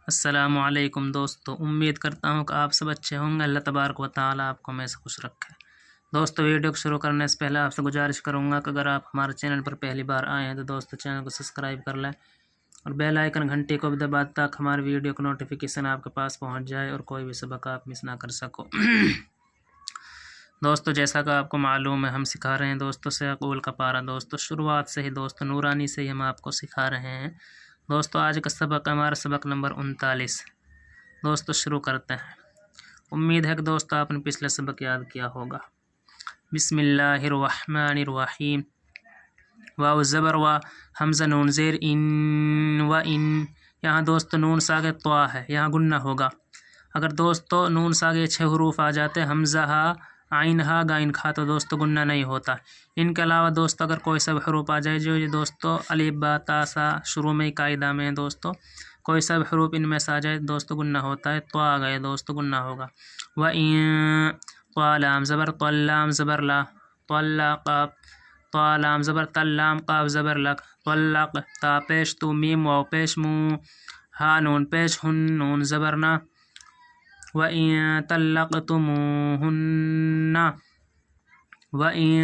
السلام علیکم دوستو، امید کرتا ہوں کہ آپ سب اچھے ہوں گے۔ اللہ تبارک و تعالیٰ آپ کو میں سے خوش رکھے۔ دوستو، ویڈیو کو شروع کرنے سے پہلے آپ سے گزارش کروں گا کہ اگر آپ ہمارے چینل پر پہلی بار آئے ہیں تو دوستو چینل کو سبسکرائب کر لیں اور بیل آئیکن گھنٹی کو بھی دبا دیں تاکہ ہماری ویڈیو کا نوٹیفیکیشن آپ کے پاس پہنچ جائے اور کوئی بھی سبق آپ مس نہ کر سکو۔ دوستو، جیسا کہ آپ کو معلوم ہے ہم سکھا رہے ہیں دوستو سیقول کا پارہ۔ دوستو شروعات سے ہی دوستو نورانی سے ہی ہم آپ کو سکھا رہے ہیں۔ دوستو آج کا سبق ہمارا سبق نمبر 39۔ دوستو شروع کرتے ہیں۔ امید ہے کہ دوستو آپ نے پچھلے سبق یاد کیا ہوگا۔ بسم اللہ الرحمن الرحیم۔ واو زبر وا، حمزہ نون زیر ان و ان۔ یہاں دوستو نون ساگے طوا ہے، یہاں گننا ہوگا۔ اگر دوستو نون ساگے 6 حروف آ جاتے حمزہ ہا، عین ہا، غین کھا تو دوستو گننا نہیں ہوتا۔ ان کے علاوہ دوستو اگر کوئی سب حروف آ جائے جو یہ دوستو الف با تا سا شروع میں ہی قاعدہ میں دوستو کوئی سب حروف ان میں سے آ جائے دوستو گننا ہوتا ہے۔ تو آ گئے دوستو گننا ہوگا۔ وَإِن طَلَّام زبر طلام زبر لا، طلا قاف، طالام زبر تلام قاف زبر لک، طلق تا پیش تو میم واو پیش مو، ہا نون پیش ہن نون زبر نا۔ وَإِن طَلَّقْتُمُوهُنَّ وَإِن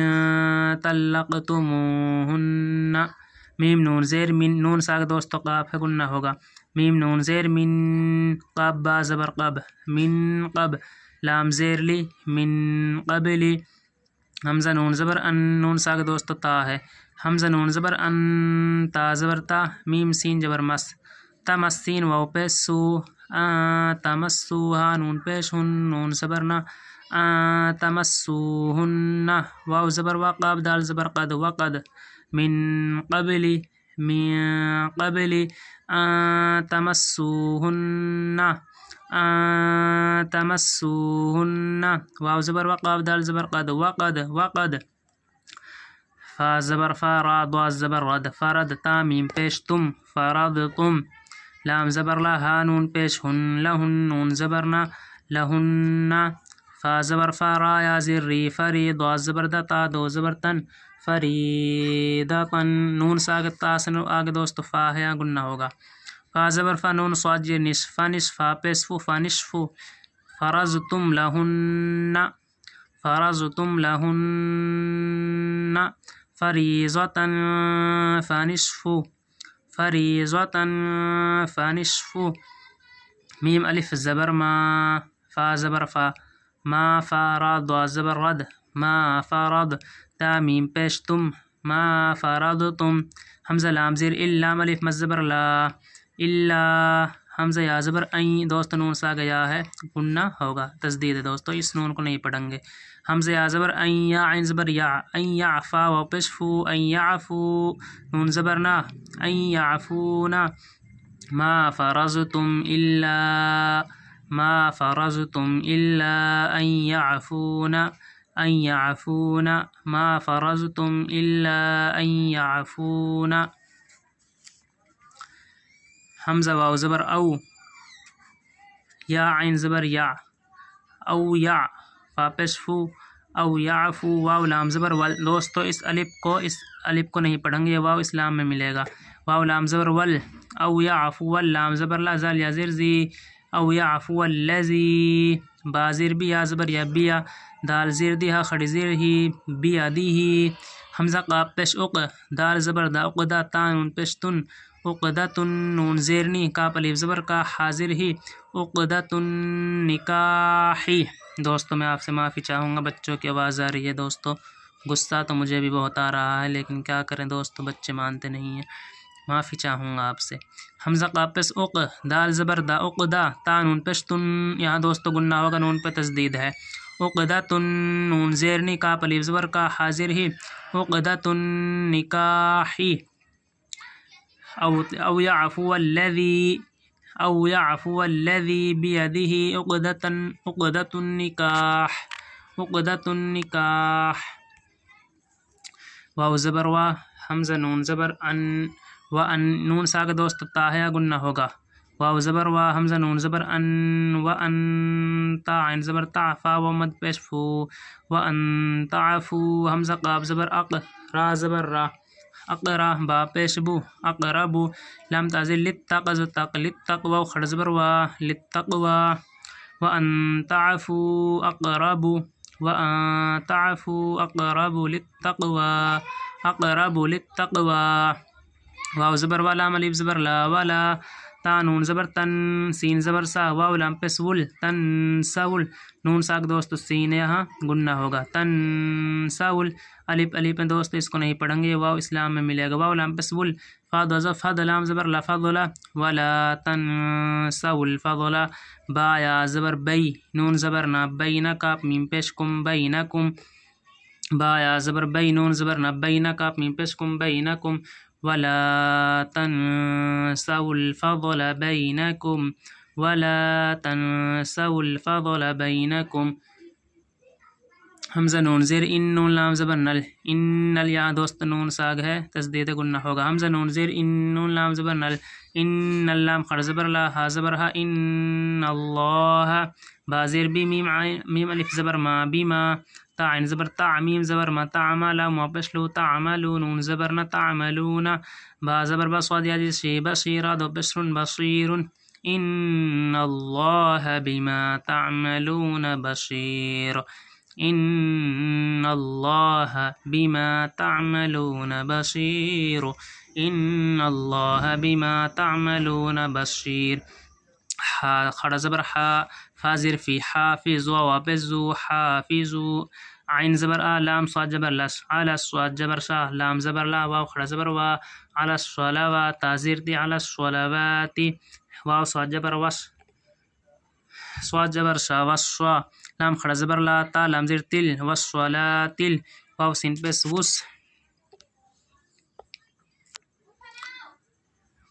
طَلَّقْتُمُوهُنَّ، میم نون زیر من، نون ساگ دوستو قاف ہے گننا ہوگا۔ میم نون زیر من، قاب با زبر قب، من قب، لام زیر لی، من قبلی، حمزہ نون زبر ان، نون ساگ دوستو تا ہے، حمزہ نون زبر ان، تا زبر تا، میم سین جبر مس، تمسین واو پیش سو، تمسوها نون پیش ہن نون زبر نا، تمسوهن، واو زبر وا، قاب دال زبر قد، وقد، من قبلی، من قبلی، تمسوهن، تمسوهن، واو زبر وا، قاب دال زبر قد، وقد، وقد، فا زبر فا، را ضاد زبر رد، فرد، تا میم پیش تم، فرضتم، لام زبر لا، ہا نون پیش ہن، لہن نون زبر نا، لہن، فا زبر فا، را یا زیر ری، فری، ضاد زبر دا، تا دو زبر تن، فریدتن، نون ساگ تا سے آگے دوستو فا ہے گننا ہوگا۔ فا زبر فا، نون صاد جیر نش، فنش، فا پیش فو، فنشفو، فرضتم لہن، فرضتم لہن، فریضتن، فنشفو، فریضتن، فنشفو، میم الف زبر ما، فا زبر فا، ما فا، را ضاد زبر رد، ما فرض، تا میم پیش تم، ما فرضتم، حمزہ لام زیر ال، لام الف مز زبر لا، الا، حمزہ یا زبر این، دوستو نون سا گیا ہے گننا ہوگا، تسدید ہے دوستو، اس نون کو نہیں پڑھیں گے۔ حمزہ یا زبر این، یا عین زبر یا، این یعفا واو پیش فو، این یعفو، نون زبر نا، این یعفونا، ما فرضتم الا، ما فرضتم الا ان يعفونا، ان يعفونا، ما فرضتم الا ان يعفونا، حمزہ واو زبر او، یا عین زبر یا، او یا، فا پیش فو، او یعفو، واو لام زبر ول، دوستو اس الف کو نہیں پڑھیں گے، یہ واو اسلام میں ملے گا۔ واو لام زبر ول، او یعفو ول، لام زبر لا، زال یا زیر زی، او یعفو الذی، با زیر بی، یا زبر یا بیا، دال زیر دی، ہا کھڑی زیر ہی، بیا دی ہی، حمزہ قاف پیش اق، دال زبر دا، اقدا، تا نون پیش تن، عقدتن، نون زیرنی، کاف الف زبر کا، حاضر ہی، عقدتن نکاحی۔ دوستو میں آپ سے معافی چاہوں گا، بچوں کی آواز آ رہی ہے دوستو، غصہ تو مجھے بھی بہت آ رہا ہے لیکن کیا کریں دوستو، بچے مانتے نہیں ہیں، معافی چاہوں گا آپ سے۔ حمزہ قاف پیش اق، دال زبر دا، عقدا، تا نون پیش تن، یہاں دوستو گننا ہوگا، نون پہ تسدید ہے، عقدتن، نون زیرنی، کاف الف زبر کا، حاضر ہی، عقدتن نکاحی، او یعفو الذی، او یعفو الذی بیدہ عقدۃ النکاح، عقدۃ النکاح، واو زبر وا، حمزہ نون زبر ان، و ان، نون ساگ دوست تا ہے گننا ہوگا۔ واو زبر وا، حمزہ نون زبر ان، و ان، تا عین زبر تا، فا و مد پیش فو، و ان تعفو، حمزہ قاف زبر اق، را زبر را، اقرا با پیش بو اقربو لام تازی للتق ز تق للتق واو خڑ زبر وا للتقوا وان تعفو اقرب وان تعفو اقرب للتقوى اقرب للتقوى واو زبر والا الف زبر لا والا تا نون زبر تن سین زبر سا واو لام پہ سول تن سول نون ساک دوستو سین یہاں گننا ہوگا تن سول الف الف میں دوستو اس کو نہیں پڑھیں گے واو اسلام میں ملے گا واو لام پہ سول فاض فض لام زبر لا فضل ولا تن سول فضل با یا زبر بی نون زبر نا بین کاپ میم پیش کم بینکم با یا زبر بی نون زبر نا بین کاپ میم پیش کم بینکم ولا تنسوا الفضل بينكم ولا تنسوا الفضل بينكم حمزہ نون زیر ان نون لام زبر نل ان یہاں دوست نون ساگ ہے تسدید گنہ ہوگا حمزہ نون زیر ان نون لام زبر نل ان اللام خر زبر لا ہا زبر ہا ان اللہ با زیر بی میم الف زبر ما بیما تا عین زبر تا میم زبر ما تعمل موپشلو تعملو نون زبر نا تعملون با زبر با صاد یا شی بصیر دو بشر بصیر ان اللہ بما تعملون بصیر ان اللہ بما تعملون بصیر ان اللہ بما تعملون بصیر حا خڑا زبر حا فازر فی حافظ و وابزو حافظو عین زبر آ لام صاد جبر لس علی صاد جبر شا لام زبر لا واو خڑا زبر وا علی الصلوات تازیر دی علی الصلوات واو صاد جبر وس صاد جبر شا وسوا لام خڑا زبر لا تا لام زیر تل والصلاة واو سین پس وس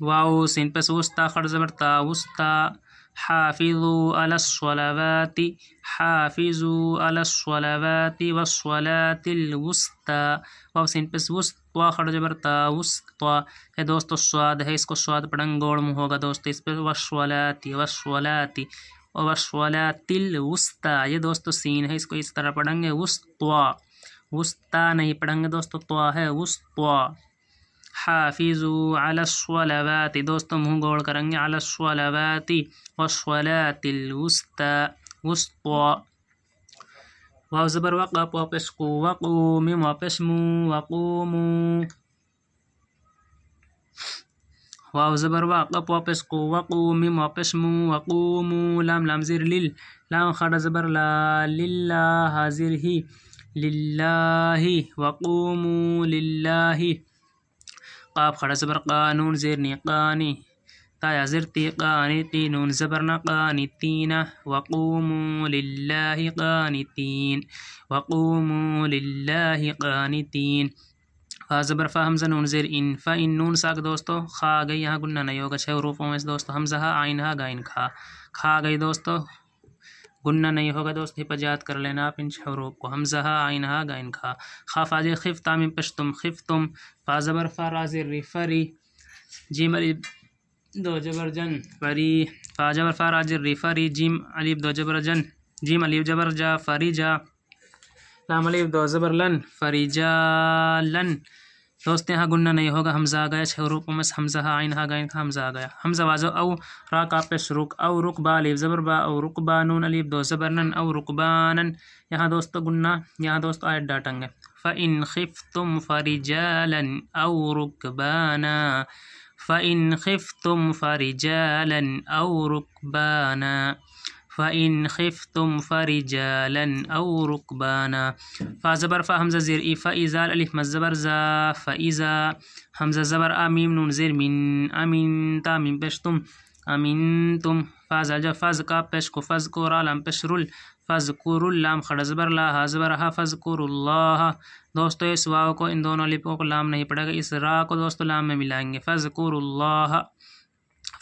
واو سین پس وستا خڑا زبر تا وستا حافظوا على الصلوات حافظوا على الصلوات والصلاة الوسطى واو سین پس وسطا خڑا زبر تا وسطا ہے دوستو سواد ہے اس کو سواد پڑھیں گوڑ میں ہوگا دوستو اس پہ والصلاة والصلاة والصلاة الوسطى یہ دوستو سین ہے اس کو اس طرح پڑھیں گے وسطا وسطا نہیں پڑھیں گے دوستو طا ہے وسطا حافظوا على الصلوات دوستو منہ گوڑ کریں گے على الصلوات والصلاة الوسطى وسطا واو زبر وقف واپس قو وقو میم واپس مو وقومو واو زبر وقف واپس قو وقو میم واپس مو وقومو لام لام زیر لیل لام خڑا زبر لا للہ حاضر ہی للہ وقومو للہ قاف خڑا زبر قانون زیرنی قانی تا یا زرتی قانتی نون زبرنا قانتین وقوموا للہ قانتین وقوموا للہ قانتین فا زبر فا حمزہ نون زیر ان فا ان نون ساک دوستو خا گئی یہاں گننا نہیں ہوگا 6 حروفوں میں دوستو حمزہ ہا آئین ہا گائن کھا گئی دوستو گننا نہیں ہوگا دوست حفاظت کر لینا آپ ان حروف کو حمزہ ہا آئین ہا گائن کھا خا فاجر خف تامیم پشتم خفتم فا زبر فا رازر ری فری جیم الف دو جبر جن فری فا جبر فا راجر ری فری جیم الف دو جبر جن جیم الف جبر جا فری جا لام الف دو زبر لن فری جا لن دوست یہاں گننا نہیں ہوگا حمزہ آ گیا 6 حروف میں حمزہ ہا آئین ہا گائن کھا حمزہ آ گیا حمزہ واضح او را کا پیش رک او رکبا الف زبر با او رکبانون الف دو زبر نن او رکبانن یہاں دوستو گننا یہاں دوستو آیت ڈاٹیں گے فَإِنْ خِفْتُمْ فَرِجَالًا أَوْ رُكْبَانًا فَإِنْ خِفْتُمْ فَرِجَالًا أَوْ رُكْبَانًا فَإِنْ خِفْتُمْ فَرِجَالًا أَوْ رُكْبَانًا فا زبر فا حمزہ زیر ای فا ایزا الف مز زبر زا فَإِذَا حمزہ زبر آمیم نون زیر من امین تا میم پیشتم امینتم فا زجا فز کا پیش کو فز کو را لام پیش رول فذکر اللام خڑا زبر لا ہا زبر ہا فذکر اللہ دوستو اس واو کو ان دونوں لپوں کو لام نہیں پڑے گا اس را کو دوستو لام میں ملائیں گے فذکر اللہ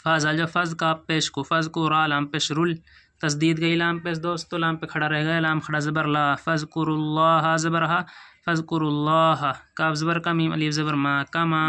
فاز الجا فز کا پیش کو فز کو را لام پیش رول تسدید گئی لام پیش دوستو لام پہ کھڑا رہ گیا لام کھڑا زبر لا فذکر اللہ زبر ہا فذکر اللہ کاف زبر کا میم الف زبر ما کما